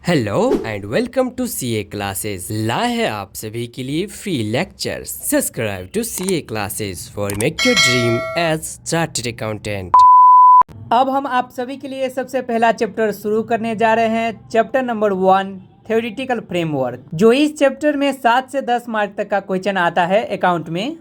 Hello and welcome to CA classes. लाए हैं आप सभी के लिए free lectures. Subscribe to CA classes for make your dream as chartered accountant. अब हम आप सभी के लिए सबसे पहला चैप्टर शुरू करने जा रहे हैं। चैप्टर नंबर 1 थ्योरेटिकल फ्रेमवर्क, जो इस चैप्टर में 7 से 10 मार्क तक का क्वेश्चन आता है अकाउंट में।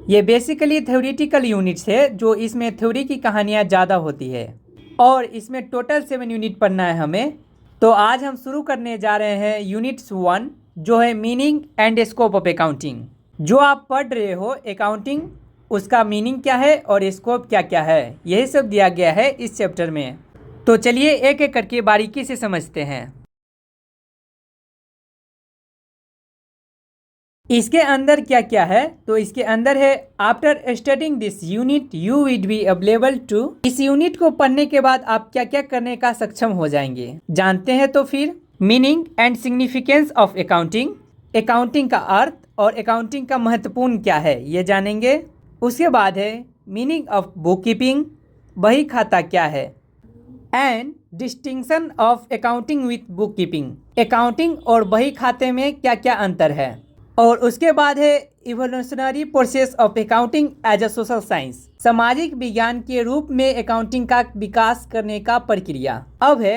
ये बेसिकली थ्योरेटिकल यूनिट्स है, जो इसमें थ्योरी की कहानियाँ ज़्यादा होती है और इसमें टोटल 7 यूनिट पढ़ना है हमें। तो आज हम शुरू करने जा रहे हैं यूनिट्स 1, जो है meaning and scope of accounting. जो आप पढ़ रहे हो अकाउंटिंग, उसका मीनिंग क्या है और स्कोप क्या क्या है, यही सब दिया गया है इस चैप्टर में। तो चलिए एक एक करके बारीकी से समझते हैं। इसके अंदर क्या क्या है, तो इसके अंदर है after studying this unit you will be available to. इस यूनिट को पढ़ने के बाद आप क्या क्या करने का सक्षम हो जाएंगे, जानते हैं। तो फिर meaning and significance of accounting, accounting का अर्थ और अकाउंटिंग का महत्वपूर्ण क्या है, ये जानेंगे। उसके बाद है मीनिंग ऑफ बुक कीपिंग, बही खाता क्या है, and distinction of accounting with book keeping, accounting और बही खाते में क्या क्या अंतर है। और उसके बाद है evolutionary process of accounting as a social science, सामाजिक विज्ञान के रूप में अकाउंटिंग का विकास करने का प्रक्रिया। अब है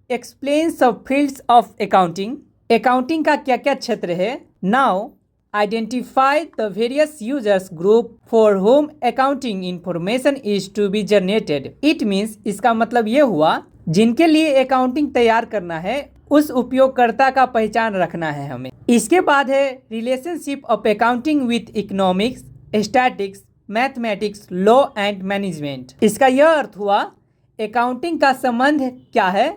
एक्सप्लेन सब फील्ड्स ऑफ अकाउंटिंग, अकाउंटिंग का क्या क्या क्षेत्र है। Now identify the various users group for whom accounting information is to be generated. It means, इसका मतलब ये हुआ जिनके लिए अकाउंटिंग तैयार करना है, उस उपयोगकर्ता का पहचान रखना है हमें। इसके बाद है relationship of accounting with economics, statics, mathematics, law and management. इसका यह अर्थ हुआ अकाउंटिंग का संबंध क्या है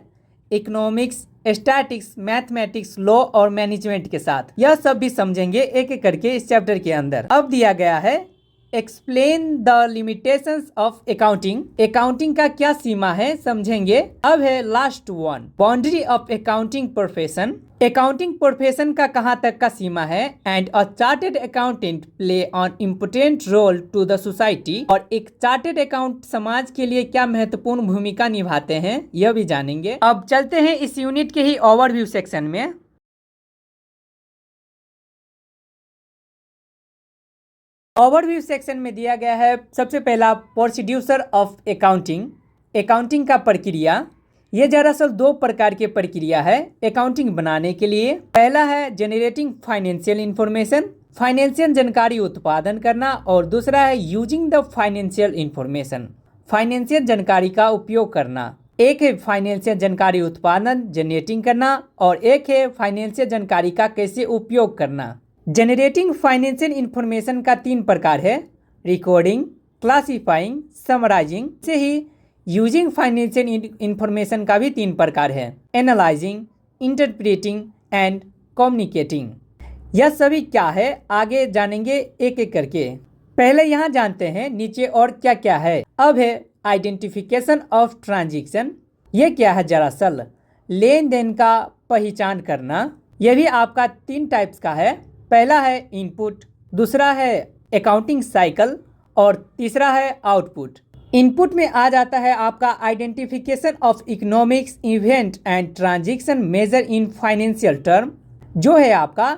इकोनॉमिक्स, स्टैटिक्स, मैथमेटिक्स, लॉ और मैनेजमेंट के साथ। यह सब भी समझेंगे एक एक करके इस चैप्टर के अंदर। अब दिया गया है explain the limitations of accounting, accounting का क्या सीमा है समझेंगे। अब है last one, boundary of accounting profession, accounting profession का कहाँ तक का सीमा है। And a chartered accountant play on important role to the society, और एक चार्टेड अकाउंट समाज के लिए क्या महत्वपूर्ण भूमिका निभाते हैं, यह भी जानेंगे। अब चलते हैं इस यूनिट के ही ओवरव्यू सेक्शन में। ओवरव्यू सेक्शन में दिया गया है सबसे पहला प्रोसीड्यूसर ऑफ अकाउंटिंग, अकाउंटिंग का प्रक्रिया। ये दरअसल 2 प्रकार के प्रक्रिया है अकाउंटिंग बनाने के लिए। पहला है जनरेटिंग फाइनेंशियल इंफॉर्मेशन, फाइनेंशियल जानकारी उत्पादन करना, और दूसरा है using the financial information, financial जानकारी का उपयोग करना। एक है फाइनेंशियल जानकारी उत्पादन जनरेटिंग करना, और एक है फाइनेंशियल जानकारी का कैसे उपयोग करना। जनरेटिंग फाइनेंशियल इंफॉर्मेशन का 3 प्रकार है, रिकॉर्डिंग, क्लासीफाइंग, समराइजिंग। से ही यूजिंग फाइनेंशियल इंफॉर्मेशन का भी 3 प्रकार है, एनालाइजिंग, इंटरप्रेटिंग एंड कम्युनिकेटिंग। यह सभी क्या है आगे जानेंगे एक एक करके। पहले यहाँ जानते हैं नीचे और क्या क्या है। अब है आइडेंटिफिकेशन ऑफ ट्रांजैक्शन, ये क्या है दरअसल लेन देन का पहचान करना। यह भी आपका 3 टाइप्स का है। पहला है इनपुट, दूसरा है अकाउंटिंग साइकिल, और तीसरा है आउटपुट। इनपुट में आ जाता है आपका identification of economics event and transaction measure in financial term, जो है आपका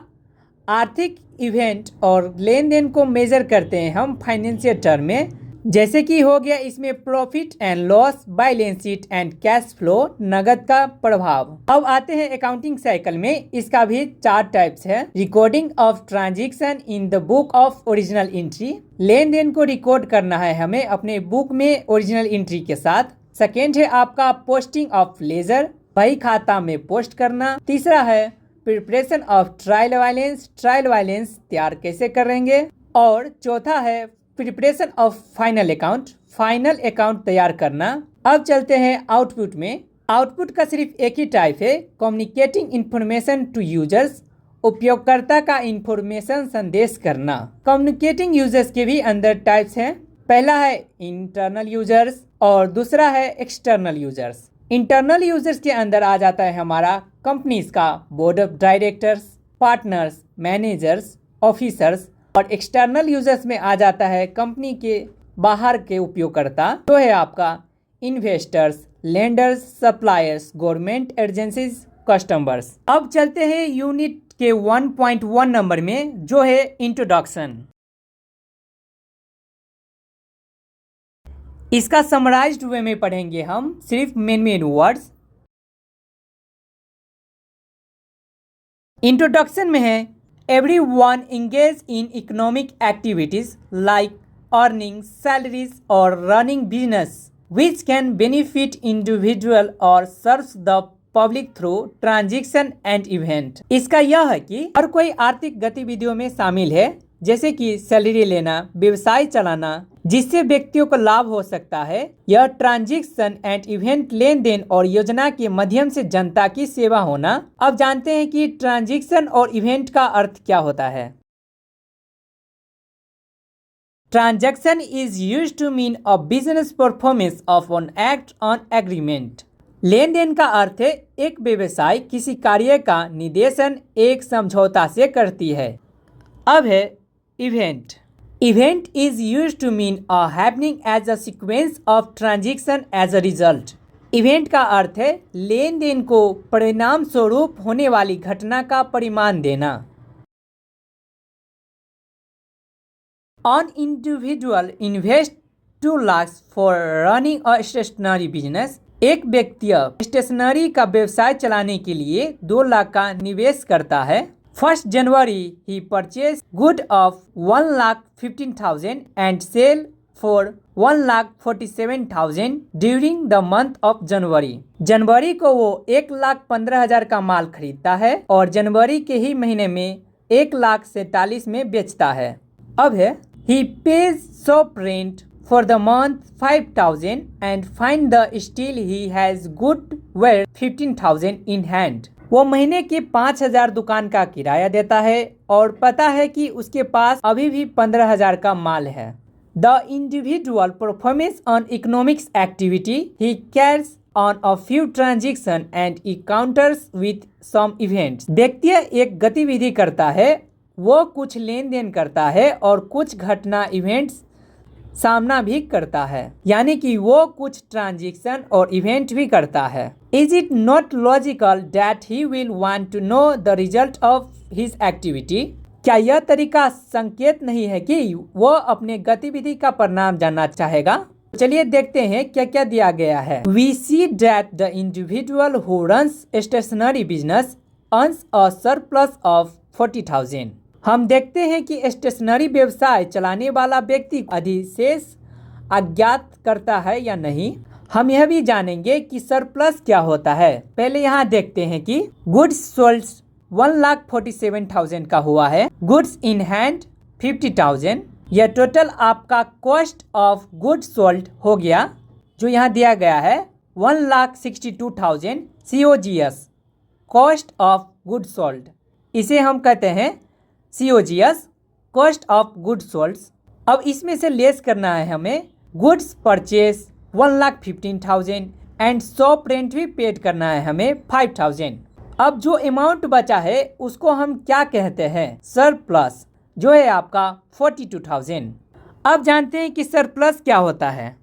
आर्थिक इवेंट और लेन देन को मेजर करते हैं हम फाइनेंशियल टर्म में। जैसे कि हो गया इसमें profit and loss, balance sheet and cash flow, नगद का प्रभाव। अब आते हैं अकाउंटिंग साइकिल में, इसका भी 4 टाइप्स है। Recording of transaction in the book of original entry, लेन देन को रिकॉर्ड करना है हमें अपने बुक में ओरिजिनल एंट्री के साथ। सेकेंड है आपका पोस्टिंग ऑफ लेजर, बही खाता में पोस्ट करना। तीसरा है preparation of trial balance, trial balance तैयार कैसे करेंगे। और चौथा है preparation of final account, final account तैयार करना। अब चलते हैं आउटपुट में। आउटपुट का सिर्फ एक ही टाइप है, कम्युनिकेटिंग इंफॉर्मेशन टू यूजर्स, उपयोगकर्ता का इंफॉर्मेशन संदेश करना। कम्युनिकेटिंग यूजर्स के भी अंदर टाइप्स हैं। पहला है इंटरनल यूजर्स और दूसरा है एक्सटर्नल यूजर्स। इंटरनल यूजर्स के अंदर आ जाता है हमारा कंपनीज का board of directors, partners, managers, officers. और एक्सटर्नल यूजर्स में आ जाता है कंपनी के बाहर के उपयोगकर्ता, जो है आपका investors, lenders, suppliers, government agencies, customers. अब चलते हैं यूनिट के 1.1 नंबर में, जो है इंट्रोडक्शन। इसका समराइज्ड वे में पढ़ेंगे हम, सिर्फ मेन वर्ड्स। इंट्रोडक्शन में है, everyone engaged in economic activities like earning salaries or running business which can benefit individual or serves the public through transaction and event। इसका यह है कि हर कोई आर्थिक गतिविधियों में शामिल है, जैसे कि सैलरी लेना, व्यवसाय चलाना, जिससे व्यक्तियों को लाभ हो सकता है। यह ट्रांजैक्शन एंड इवेंट लेन देन और योजना के माध्यम से जनता की सेवा होना। अब जानते हैं कि ट्रांजैक्शन और इवेंट का अर्थ क्या होता है। Transaction is used to mean a business performance of an act on agreement. लेन देन का अर्थ है एक व्यवसाय किसी कार्य का निर्देशन एक समझौता से करती है। अब है event. Event is used to mean a happening as a sequence of transaction as a result। Event का अर्थ है लेन देन को परिणाम स्वरूप होने वाली घटना का परिमाण देना। An individual invest 2 lakhs for running a stationery business। एक व्यक्ति स्टेशनरी का व्यवसाय चलाने के लिए 2 लाख का निवेश करता है। 1 January he purchased good of 1,15,000 and sell for 1,47,000 during the month of January। जनवरी को वो 1,15,000 का माल खरीदता है और जनवरी के ही महीने में 1,47,000 में बेचता है। अब है he pays shop rent for the month 5,000 and find the still he has good worth 15,000 in hand। वो महीने के 5,000 दुकान का किराया देता है और पता है कि उसके पास अभी भी 15,000 का माल है। The individual performance on economics activity he carries on a few transaction and encounters with some events. व्यक्ति एक गतिविधि करता है, वो कुछ लेन देन करता है और कुछ घटना इवेंट्स सामना भी करता है, यानी कि वो कुछ ट्रांजेक्शन और इवेंट भी करता है। Is it not logical that he will want to know the result of his activity. क्या यह तरीका संकेत नहीं है कि वो अपने गतिविधि का परिणाम जानना चाहेगा। चलिए देखते हैं क्या क्या दिया गया है। We see that the individual who runs stationery business earns a surplus of 40,000। हम देखते हैं कि स्टेशनरी व्यवसाय चलाने वाला व्यक्ति अधिशेष अज्ञात करता है या नहीं। हम यह भी जानेंगे कि सरप्लस क्या होता है। पहले यहाँ देखते हैं कि गुड्स सोल्ड 1,47,000 का हुआ है, गुड्स इन हैंड 50,000। यह टोटल आपका कॉस्ट ऑफ गुड्स सोल्ड हो गया, जो यहाँ दिया गया है 1,62,000 COGS, cost of goods sold. इसे हम कहते हैं COGS, cost of goods sold. अब इसमें से लेस करना है हमें goods purchase 1,15,000 and shop rent भी पेड करना है हमें 5,000। अब जो अमाउंट बचा है उसको हम क्या कहते हैं, सरप्लस, जो है आपका 42,000। अब जानते हैं कि सरप्लस क्या होता है।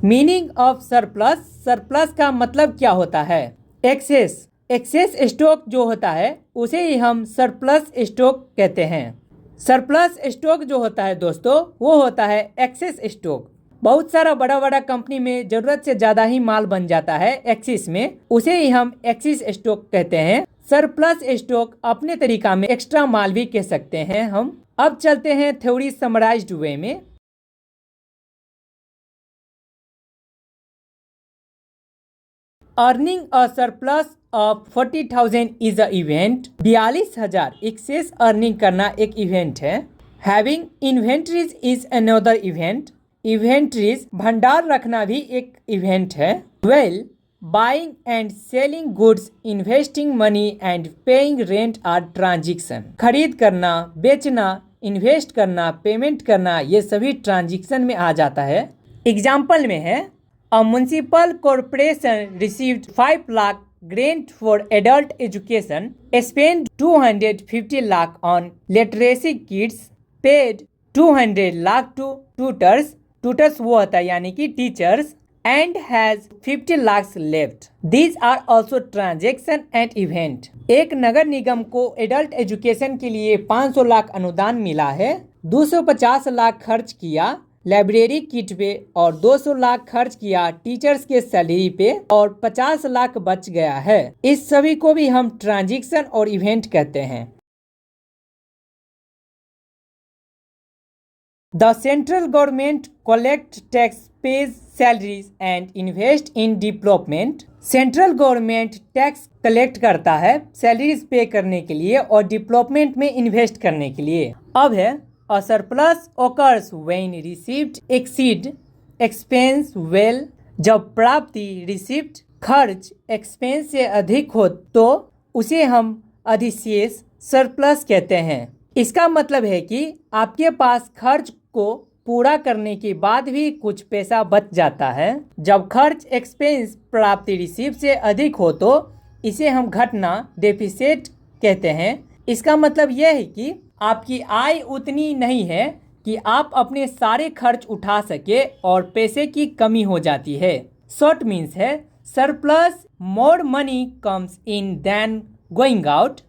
मीनिंग ऑफ सरप्लस, सरप्लस का मतलब क्या होता है। एक्सेस स्टॉक जो होता है उसे ही हम सरप्लस स्टॉक कहते हैं। सरप्लस स्टॉक जो होता है दोस्तों, वो होता है एक्सेस स्टॉक। बहुत सारा बड़ा बड़ा कंपनी में जरूरत से ज़्यादा ही माल बन जाता है एक्सिस में, उसे ही हम एक्सिस स्टॉक कहते हैं। सरप्लस स्टॉक अपने तरीका में एक्स्ट्रा माल भी कह सकते हैं हम। अब चलते हैं थ्योरी समराइज्ड वे में। Earning a surplus of 40,000 is a event. 42,000 excess earning करना एक इवेंट है। Having inventories is another event. Inventories भंडार रखना भी एक इवेंट है। Well buying and selling goods, investing money and paying rent are transaction. खरीद करना, बेचना, इन्वेस्ट करना, पेमेंट करना, ये सभी ट्रांजेक्शन में आ जाता है। एग्जाम्पल में है, A municipal corporation received 5 lakh grant for adult education, spent 250 lakh on literacy kits, paid 200 lakh to tutors। tutors वो होता है यानी कि teachers, and has 50 lakhs left. These are also transaction and event. एक नगर निगम को adult education के लिए 500 लाख अनुदान मिला है, 250 लाख खर्च किया लाइब्रेरी किट पे और 200 लाख खर्च किया टीचर्स के सैलरी पे और 50 लाख बच गया है। इस सभी को भी हम ट्रांजैक्शन और इवेंट कहते हैं। The central government collects tax, pays salaries and invest in development. Central government tax collect करता है सैलरीज पे करने के लिए और डेवलपमेंट में इन्वेस्ट करने के लिए। अब है a surplus occurs when received exceed expense well। जब प्राप्ति रिसिप्ट खर्च एक्सपेंस से अधिक हो तो उसे हम अधिशेष सरप्लस कहते हैं। इसका मतलब है कि आपके पास खर्च को पूरा करने के बाद भी कुछ पैसा बच जाता है। जब खर्च एक्सपेंस प्राप्ति रिसीव से अधिक हो तो इसे हम घटना डेफिसिट कहते हैं। इसका मतलब यह है कि आपकी आय उतनी नहीं है कि आप अपने सारे खर्च उठा सके और पैसे की कमी हो जाती है। शॉर्ट मीन्स है surplus more money comes in than going out,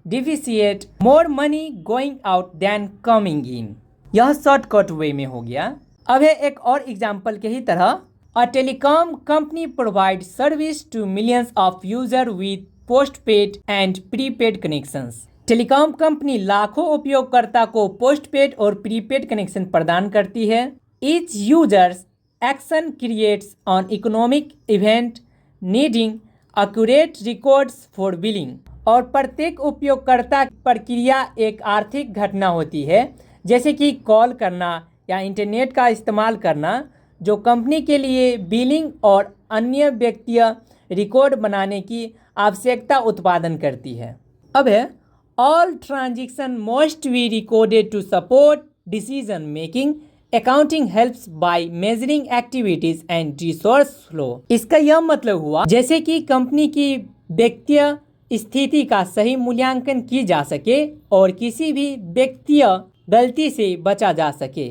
deficit more money going out than coming in. यह शॉर्टकट वे में हो गया। अब है एक और एग्जाम्पल के ही तरह a telecom company provide service to millions of user with postpaid and prepaid connections. Telecom company लाखों उपयोगकर्ता को पोस्ट पेड और प्रीपेड कनेक्शन प्रदान करती है। Each users action creates on economic event needing accurate records for billing. और प्रत्येक उपयोगकर्ता प्रक्रिया एक आर्थिक घटना होती है, जैसे कि कॉल करना या इंटरनेट का इस्तेमाल करना, जो कंपनी के लिए बिलिंग और अन्य व्यक्तिगत रिकॉर्ड बनाने की आवश्यकता उत्पादन करती है। अब है all transaction must be recorded to support decision making. Accounting helps by measuring activities and resource flow. इसका यह मतलब हुआ जैसे कि कंपनी की व्यक्तिगत स्थिति का सही मूल्यांकन की जा सके और किसी भी व्यक्तिगत गलती से बचा जा सके।